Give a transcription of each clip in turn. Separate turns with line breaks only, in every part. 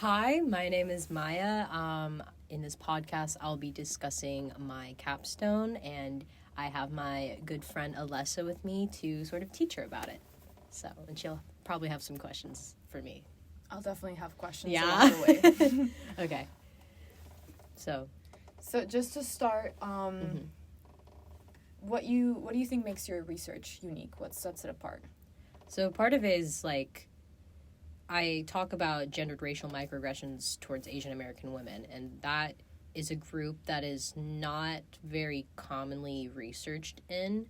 Hi, my name is Maya. In this podcast, I'll be discussing my capstone, and I have my good friend Alessa with me to sort of teach her about it. So, and she'll probably have some questions for me.
I'll definitely have questions along the way.
Okay. So
just to start, what do you think makes your research unique? What sets it apart?
So part of it is like I talk about gendered racial microaggressions towards Asian American women, and that is a group that is not very commonly researched in.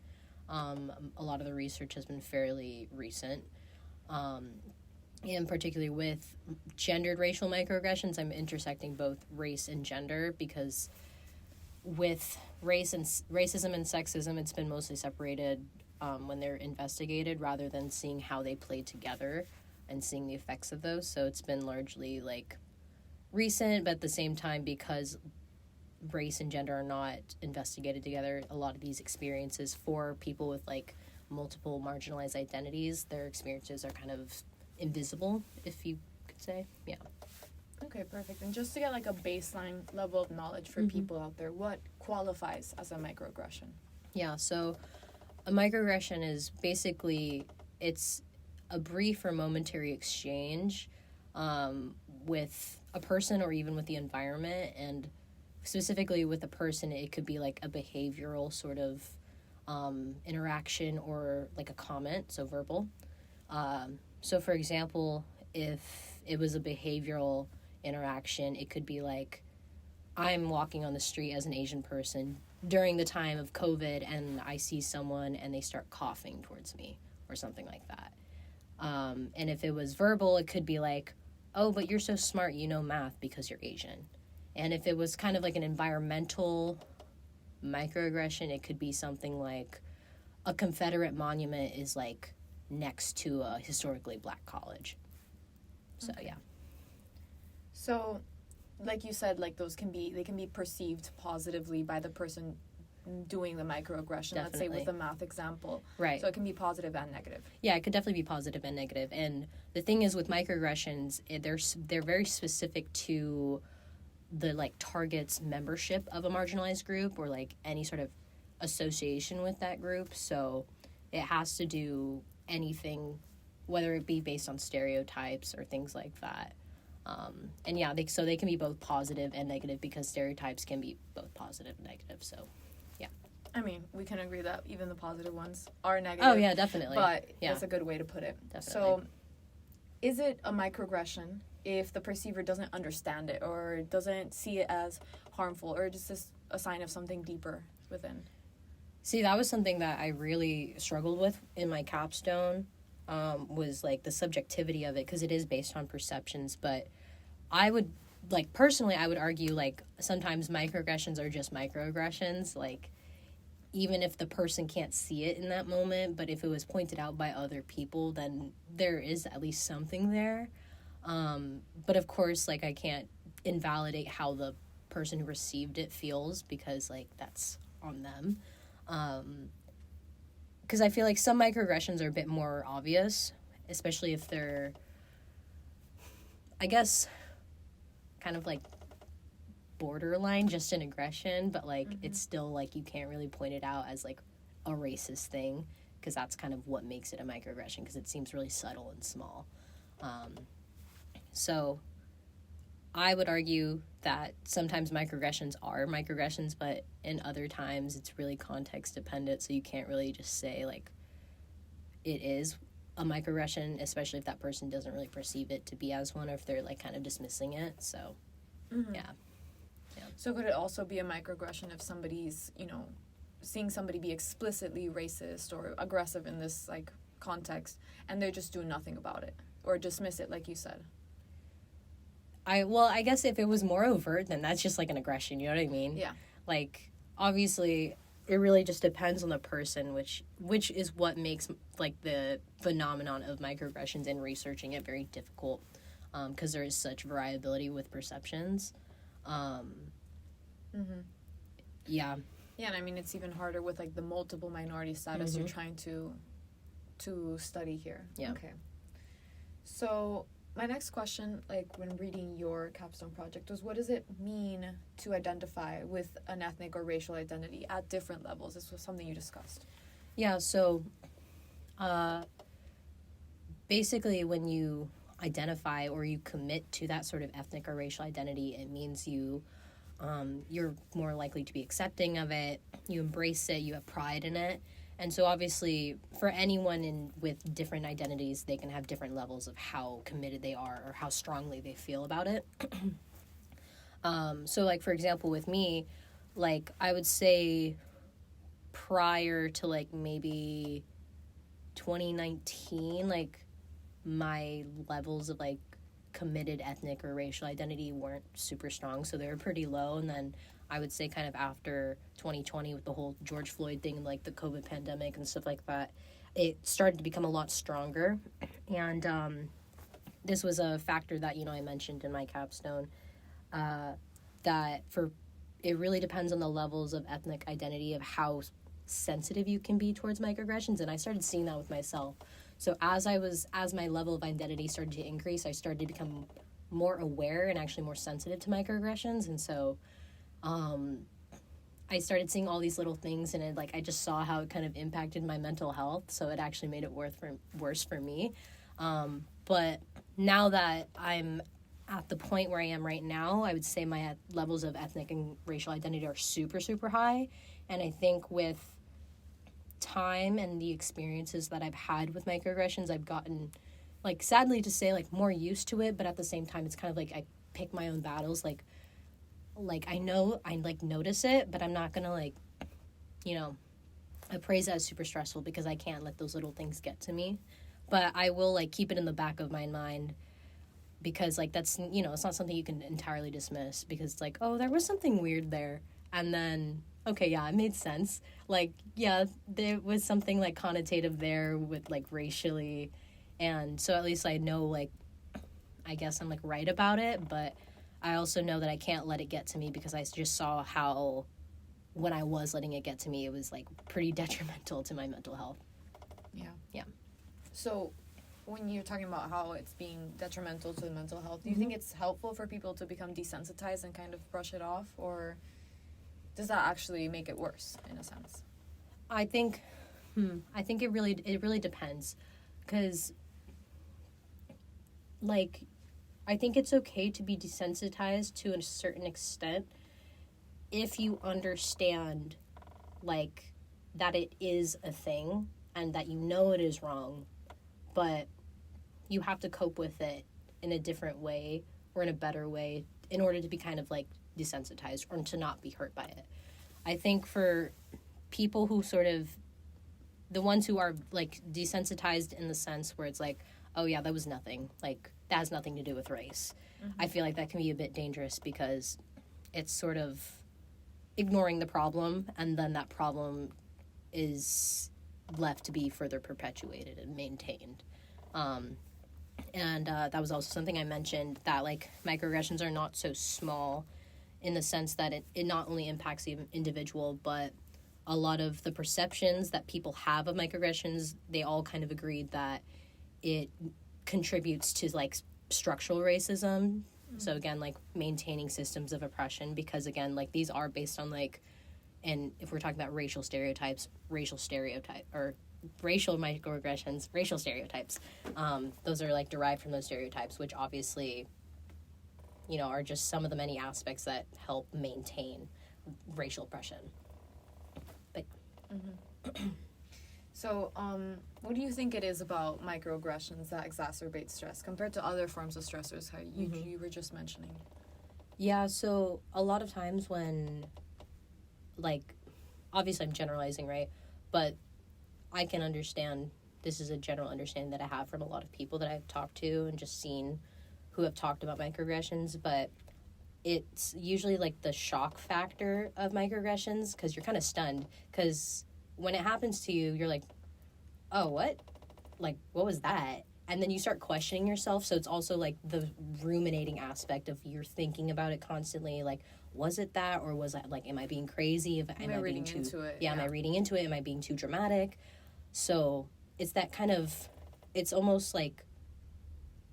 A lot of the research has been fairly recent. And particularly with gendered racial microaggressions, I'm intersecting both race and gender because with racism and sexism, it's been mostly separated when they're investigated rather than seeing how they play together and seeing the effects of those. So it's been largely like recent, but at the same time, because race and gender are not investigated together, a lot of these experiences for people with like multiple marginalized identities, their experiences are kind of invisible, if you could say. Yeah.
Okay, perfect. And just to get like a baseline level of knowledge for people out there, what qualifies as a microaggression?
Yeah, so a microaggression is basically, it's a brief or momentary exchange with a person or even with the environment, and specifically with a person, it could be like a behavioral sort of interaction or like a comment, so verbal. So for example, if it was a behavioral interaction, it could be like, I'm walking on the street as an Asian person during the time of COVID and I see someone and they start coughing towards me or something like that. And if it was verbal, it could be like, oh, but you're so smart, you know math because you're Asian. And if it was kind of like an environmental microaggression, it could be something like a Confederate monument is like next to a historically black college. So,
Okay.
yeah.
So, like you said, like they can be perceived positively by the person doing the microaggression. Let's say
Definitely.
with the math example.
Right.
So it can be positive and negative.
Yeah, it could definitely be positive and negative. And the thing is with microaggressions, they're very specific to the like target's membership of a marginalized group or like any sort of association with that group. So it has to do anything, whether it be based on stereotypes or things like that. And yeah, they can be both positive and negative because stereotypes can be both positive and negative. So, yeah.
I mean, we can agree that even the positive ones are negative.
Oh, yeah, definitely.
But
yeah.
that's a good way to put it.
Definitely.
So, is it a microaggression if the perceiver doesn't understand it or doesn't see it as harmful or just a sign of something deeper within?
See, that was something that I really struggled with in my capstone, was like the subjectivity of it, because it is based on perceptions. But I would, like, personally, I would argue, like, sometimes microaggressions are just microaggressions, like, even if the person can't see it in that moment, but if it was pointed out by other people, then there is at least something there. But of course, like, I can't invalidate how the person who received it feels, because, like, that's on them. Because I feel like some microaggressions are a bit more obvious, especially if they're, I guess, kind of like borderline just an aggression, but like it's still like you can't really point it out as like a racist thing, because that's kind of what makes it a microaggression, because it seems really subtle and small. So I would argue that sometimes microaggressions are microaggressions, but in other times it's really context dependent, so you can't really just say, like, it is a microaggression, especially if that person doesn't really perceive it to be as one, or if they're, like, kind of dismissing it, so, yeah.
So could it also be a microaggression if somebody's, seeing somebody be explicitly racist or aggressive in this, like, context, and they're just doing nothing about it, or dismiss it, like you said?
I guess if it was more overt, then that's just like an aggression, you know what I mean?
Yeah.
Like, obviously, it really just depends on the person, which is what makes, like, the phenomenon of microaggressions and researching it very difficult, because there is such variability with perceptions. Yeah.
Yeah, and I mean, it's even harder with, like, the multiple minority status you're trying to study here.
Yeah.
Okay. So my next question, like when reading your capstone project, was what does it mean to identify with an ethnic or racial identity at different levels? This was something you discussed.
Yeah, so basically when you identify or you commit to that sort of ethnic or racial identity, it means you're more likely to be accepting of it, you embrace it, you have pride in it. And so obviously for anyone with different identities, they can have different levels of how committed they are or how strongly they feel about it. So like, for example, with me, like I would say prior to like maybe 2019, like my levels of like committed ethnic or racial identity weren't super strong, so they were pretty low. And then I would say kind of after 2020 with the whole George Floyd thing and like the COVID pandemic and stuff like that, it started to become a lot stronger. And this was a factor that, you know, I mentioned in my capstone, that for it really depends on the levels of ethnic identity of how sensitive you can be towards microaggressions. And I started seeing that with myself. So as my level of identity started to increase, I started to become more aware and actually more sensitive to microaggressions. And so I started seeing all these little things, and I just saw how it kind of impacted my mental health. So it actually made it worse for me. But now that I'm at the point where I am right now, I would say my levels of ethnic and racial identity are super, super high. And I think with time and the experiences that I've had with microaggressions, I've gotten, like, sadly to say, like, more used to it. But at the same time, it's kind of like I pick my own battles. Like I know I like notice it, but I'm not gonna like, you know, appraise it as super stressful because I can't let those little things get to me. But I will like keep it in the back of my mind, because like that's, you know, it's not something you can entirely dismiss, because it's like, oh, there was something weird there, and then okay, yeah, it made sense. Like, yeah, there was something like connotative there with like racially, and so at least I know, like, I guess I'm like right about it. But I also know that I can't let it get to me, because I just saw how when I was letting it get to me, it was like pretty detrimental to my mental health. Yeah.
So when you're talking about how it's being detrimental to the mental health, do you think it's helpful for people to become desensitized and kind of brush it off, or does that actually make it worse in a sense?
I think it really depends, because like I think it's okay to be desensitized to a certain extent if you understand like that it is a thing and that you know it is wrong, but you have to cope with it in a different way or in a better way in order to be kind of like desensitized or to not be hurt by it. I think for people who sort of, the ones who are like desensitized in the sense where it's like, oh yeah, that was nothing, like that has nothing to do with race. I feel like that can be a bit dangerous, because it's sort of ignoring the problem, and then that problem is left to be further perpetuated and maintained. And that was also something I mentioned, that like microaggressions are not so small, in the sense that it not only impacts the individual, but a lot of the perceptions that people have of microaggressions, they all kind of agreed that it contributes to like structural racism. So again, like maintaining systems of oppression, because again, like these are based on like, and if we're talking about racial microaggressions, racial stereotypes, those are like derived from those stereotypes, which obviously, you know, are just some of the many aspects that help maintain racial oppression. But
So, what do you think it is about microaggressions that exacerbate stress compared to other forms of stressors, how you were just mentioning?
Yeah, so a lot of times when, like, obviously I'm generalizing, right? But I can understand, this is a general understanding that I have from a lot of people that I've talked to and just seen who have talked about microaggressions, but it's usually like the shock factor of microaggressions, because you're kind of stunned, because when it happens to you, you're like, oh, what? Like, what was that? And then you start questioning yourself. So it's also like the ruminating aspect of you're thinking about it constantly. Like, was it that, or was I like, am I being crazy? Am I reading into it? Yeah, am I reading into it? Am I being too dramatic? So it's that kind of, it's almost like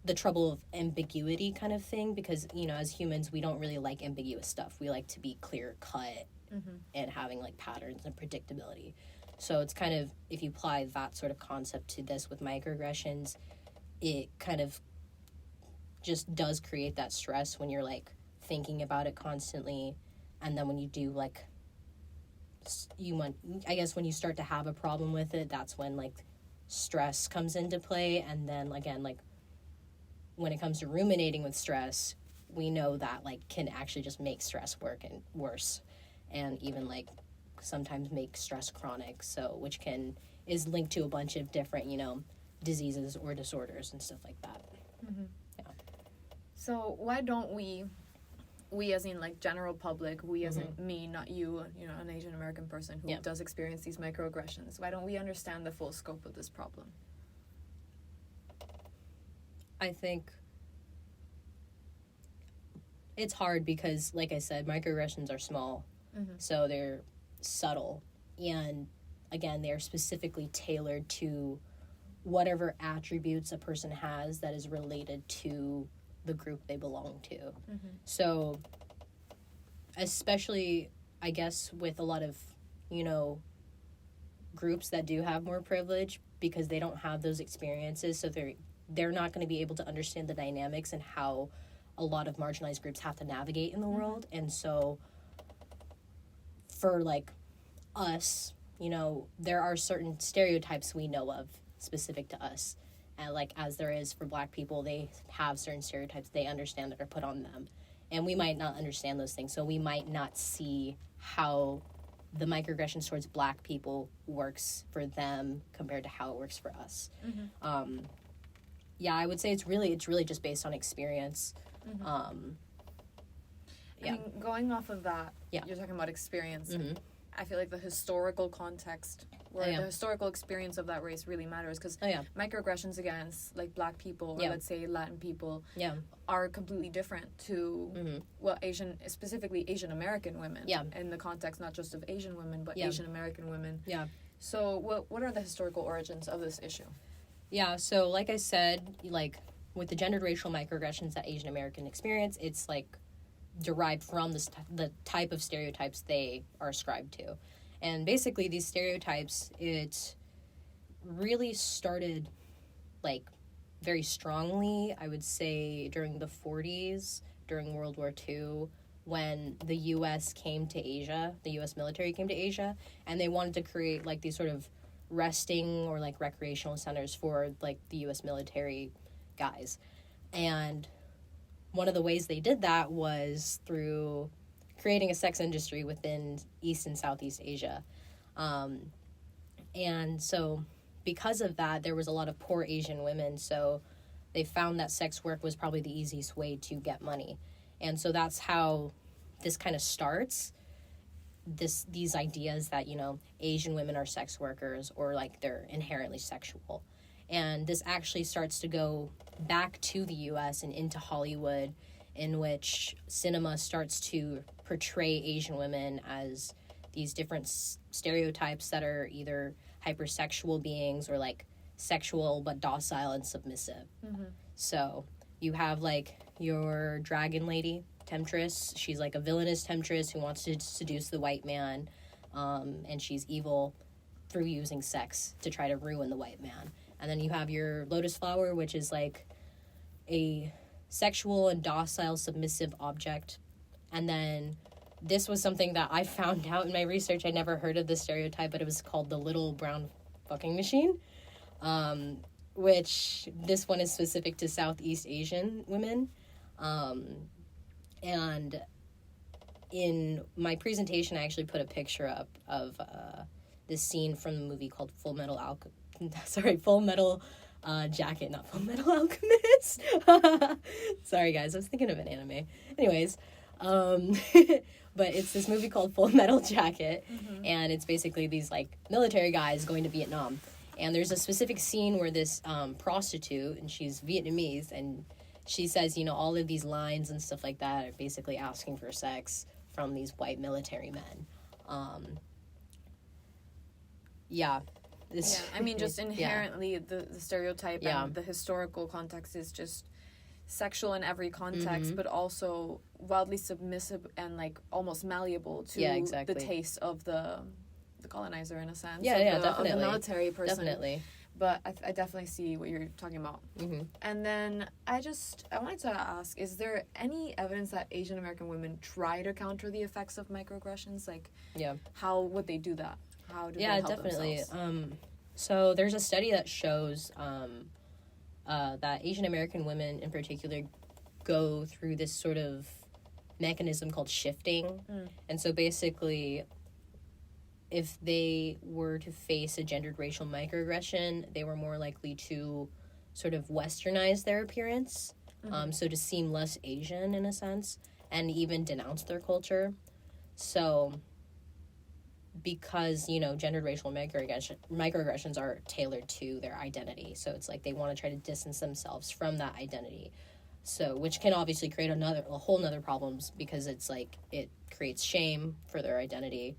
the trouble of ambiguity kind of thing, because, you know, as humans, we don't really like ambiguous stuff. We like to be clear cut and having like patterns and predictability. So it's kind of, if you apply that sort of concept to this with microaggressions, it kind of just does create that stress when you're like thinking about it constantly. And then when you do like, I guess when you start to have a problem with it, that's when like stress comes into play. And then again, like when it comes to ruminating with stress, we know that like can actually just make stress worse, and even like sometimes make stress chronic, so which is linked to a bunch of different, you know, diseases or disorders and stuff like that. Yeah.
So why don't we as in like general public, we as in me, not you, you know, an Asian American person who does experience these microaggressions, why don't we understand the full scope of this problem?
I think it's hard because, like I said, microaggressions are small, so they're subtle, and again, they're specifically tailored to whatever attributes a person has that is related to the group they belong to. So, especially, I guess, with a lot of, you know, groups that do have more privilege, because they don't have those experiences, so they're not going to be able to understand the dynamics and how a lot of marginalized groups have to navigate in the world. And so for like us, you know, there are certain stereotypes we know of specific to us, and like as there is for Black people, they have certain stereotypes they understand that are put on them, and we might not understand those things, so we might not see how the microaggressions towards Black people works for them compared to how it works for us. Yeah, I would say it's really just based on experience.
I mean, going off of that, you're talking about experience. I feel like the historical context, where the historical experience of that race really matters, because microaggressions against like Black people or let's say Latin people are completely different to specifically Asian American women in the context not just of Asian women but Asian American women. So what are the historical origins of this issue?
Yeah, so like I said, like with the gendered racial microaggressions that Asian American experience, it's like derived from the type of stereotypes they are ascribed to. And basically these stereotypes, it really started like very strongly, I would say, during the 40s, during World War II, when the U.S. came to Asia, the U.S. military came to Asia, and they wanted to create like these sort of resting or like recreational centers for like the U.S. military guys. And one of the ways they did that was through creating a sex industry within East and Southeast Asia. And so because of that, there was a lot of poor Asian women, so they found that sex work was probably the easiest way to get money. And so that's how this kind of starts. These ideas that, you know, Asian women are sex workers or like they're inherently sexual. And this actually starts to go back to the U.S. and into Hollywood, in which cinema starts to portray Asian women as these different stereotypes that are either hypersexual beings or like sexual but docile and submissive. So you have like your dragon lady, temptress. She's like a villainous temptress who wants to seduce the white man, and she's evil through using sex to try to ruin the white man. And then you have your lotus flower, which is like a sexual and docile submissive object. And then this was something that I found out in my research. I never heard of this stereotype, but it was called the little brown fucking machine, which this one is specific to Southeast Asian women. And in my presentation, I actually put a picture up of this scene from the movie called Full Metal Jacket, not Full Metal Alchemist. Sorry, guys, I was thinking of an anime. Anyways, but it's this movie called Full Metal Jacket, and it's basically these, like, military guys going to Vietnam. And there's a specific scene where this prostitute, and she's Vietnamese, and she says, you know, all of these lines and stuff like that are basically asking for sex from these white military men.
I mean, just inherently the stereotype and the historical context is just sexual in every context, but also wildly submissive and like almost malleable to the taste of the colonizer in a sense.
Definitely.
Of the military person.
Definitely.
But I definitely see what you're talking about. And then I wanted to ask, is there any evidence that Asian American women try to counter the effects of microaggressions? Like, how would they do that? How do they help
definitely.
themselves?
So there's a study that shows that Asian American women in particular go through this sort of mechanism called shifting. And so basically, if they were to face a gendered racial microaggression, they were more likely to sort of westernize their appearance, so to seem less Asian in a sense, and even denounce their culture. So because, gendered racial microaggressions are tailored to their identity, so it's like they want to try to distance themselves from that identity. So, which can obviously create a whole nother problems, because it's like it creates shame for their identity.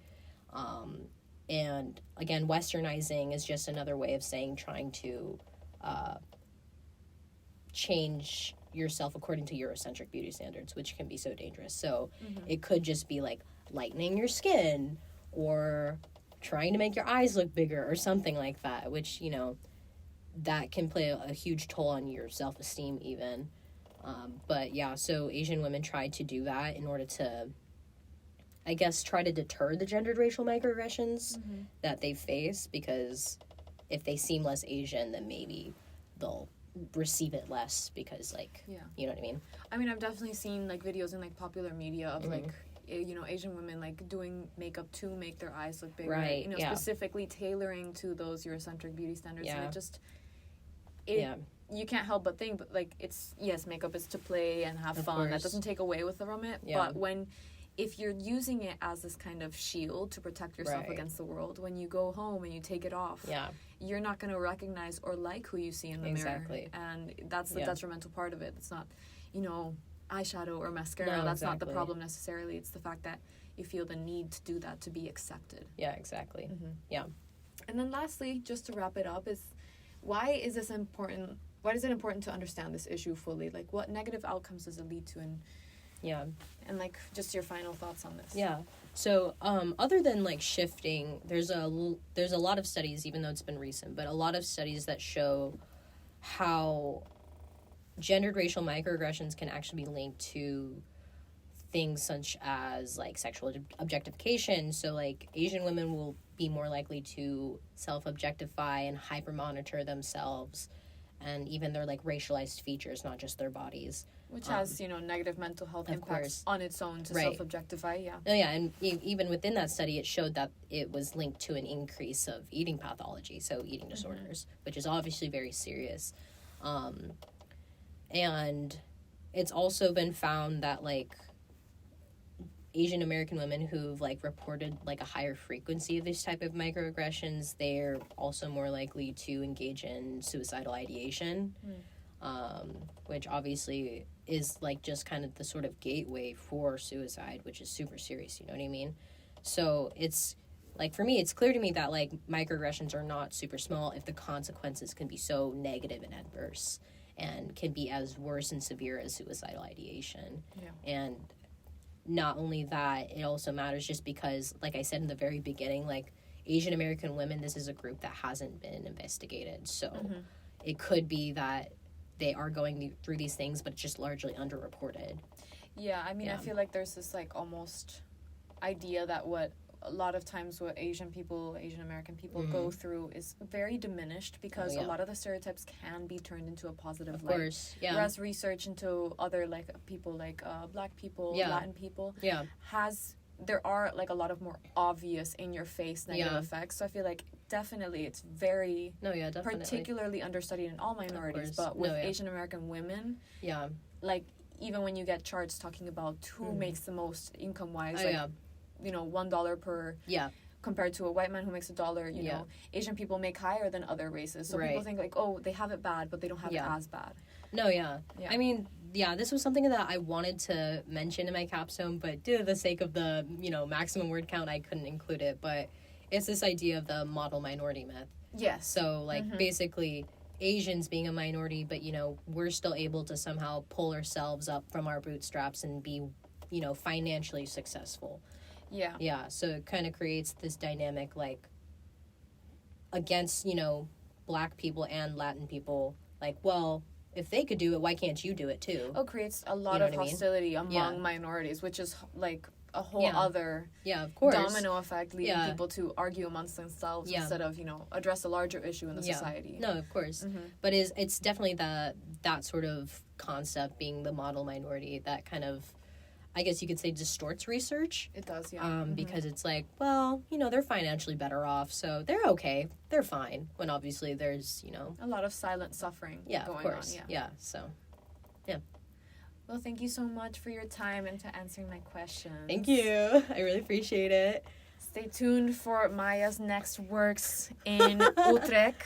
And again, westernizing is just another way of saying trying to change yourself according to Eurocentric beauty standards, which can be so dangerous. So it could just be like lightening your skin or trying to make your eyes look bigger or something like that, which, that can play a huge toll on your self-esteem even. But yeah, so Asian women tried to do that in order to, I guess, try to deter the gendered racial microaggressions that they face, because if they seem less Asian, then maybe they'll receive it less, because, like, you know what I mean?
I mean, I've definitely seen, like, videos in, like, popular media of, like, Asian women, like, doing makeup to make their eyes look bigger.
Right,
specifically tailoring to those Eurocentric beauty standards. And it just... You can't help but think, but, like, it's... Yes, makeup is to play and have fun. That doesn't take away from it. But if you're using it as this kind of shield to protect yourself against the world, when you go home and you take it off, you're not going to recognize or like who you see in the mirror. And that's the detrimental part of it. It's not, eyeshadow or mascara. No, that's not the problem necessarily. It's the fact that you feel the need to do that to be accepted.
Yeah, exactly. Yeah.
And then lastly, just to wrap it up, is why is this important? Why is it important to understand this issue fully? Like, what negative outcomes does it lead to? And like, just your final thoughts on this.
Yeah. So, other than like shifting, there's a lot of studies, even though it's been recent, but a lot of studies that show how gendered racial microaggressions can actually be linked to things such as like sexual objectification. So like Asian women will be more likely to self-objectify and hyper-monitor themselves, and even their like racialized features, not just their bodies.
Which has, negative mental health impacts on its own to self-objectify,
Oh, yeah, and even within that study, it showed that it was linked to an increase of eating pathology, so eating disorders, which is obviously very serious. And it's also been found that, like, Asian American women who've, like, reported, like, a higher frequency of these type of microaggressions, they're also more likely to engage in suicidal ideation, which obviously is, like, just kind of the sort of gateway for suicide, which is super serious, you know what I mean? So it's, like, for me, it's clear to me that, like, microaggressions are not super small if the consequences can be so negative and adverse and can be as worse and severe as suicidal ideation. And not only that, it also matters just because, like I said in the very beginning, like, Asian American women, this is a group that hasn't been investigated. So it could be that they are going through these things, but it's just largely underreported.
Yeah, I mean, I feel like there's this, like, almost idea that a lot of times what Asian American people go through is very diminished, because a lot of the stereotypes can be turned into a positive light. Of course, Whereas research into other, like, people, like, Black people, Latin people, there are, like, a lot of more obvious in-your-face negative effects. So I feel like definitely it's very particularly understudied in all minorities, but with Asian American women, like, even when you get charts talking about who makes the most income-wise, $1 per compared to a white man who makes $1, you know, Asian people make higher than other races. So people think, like, oh, they have it bad, but they don't have it as bad.
I mean, this was something that I wanted to mention in my capstone, but due to the sake of the, maximum word count, I couldn't include it. But it's this idea of the model minority myth.
Yes.
So, like, basically, Asians being a minority, but, you know, we're still able to somehow pull ourselves up from our bootstraps and be, you know, financially successful.
Yeah.
Yeah, so it kind of creates this dynamic, like, against, you know, Black people and Latin people. Like, well, if they could do it, why can't you do it too?
Oh, creates a lot
know
of
what I mean?
hostility among
Yeah.
minorities, which is, like, a whole
Yeah.
other
Yeah, of course.
domino effect, leading
Yeah.
people to argue amongst themselves
Yeah.
instead of, you know, address a larger issue in the
Yeah.
society.
No, of course.
Mm-hmm.
But it's definitely that sort of concept, being the model minority, that kind of, I guess you could say, distorts research.
It does, yeah.
Because it's like, well, you know, they're financially better off, so they're okay. They're fine. When obviously there's, you know...
a lot of silent suffering
Yeah,
going
of course.
on.
Yeah, so...
Well, thank you so much for your time and to answering my questions.
Thank you. I really appreciate it.
Stay tuned for Maya's next works in Utrecht.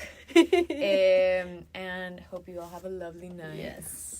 And hope you all have a lovely night.
Yes.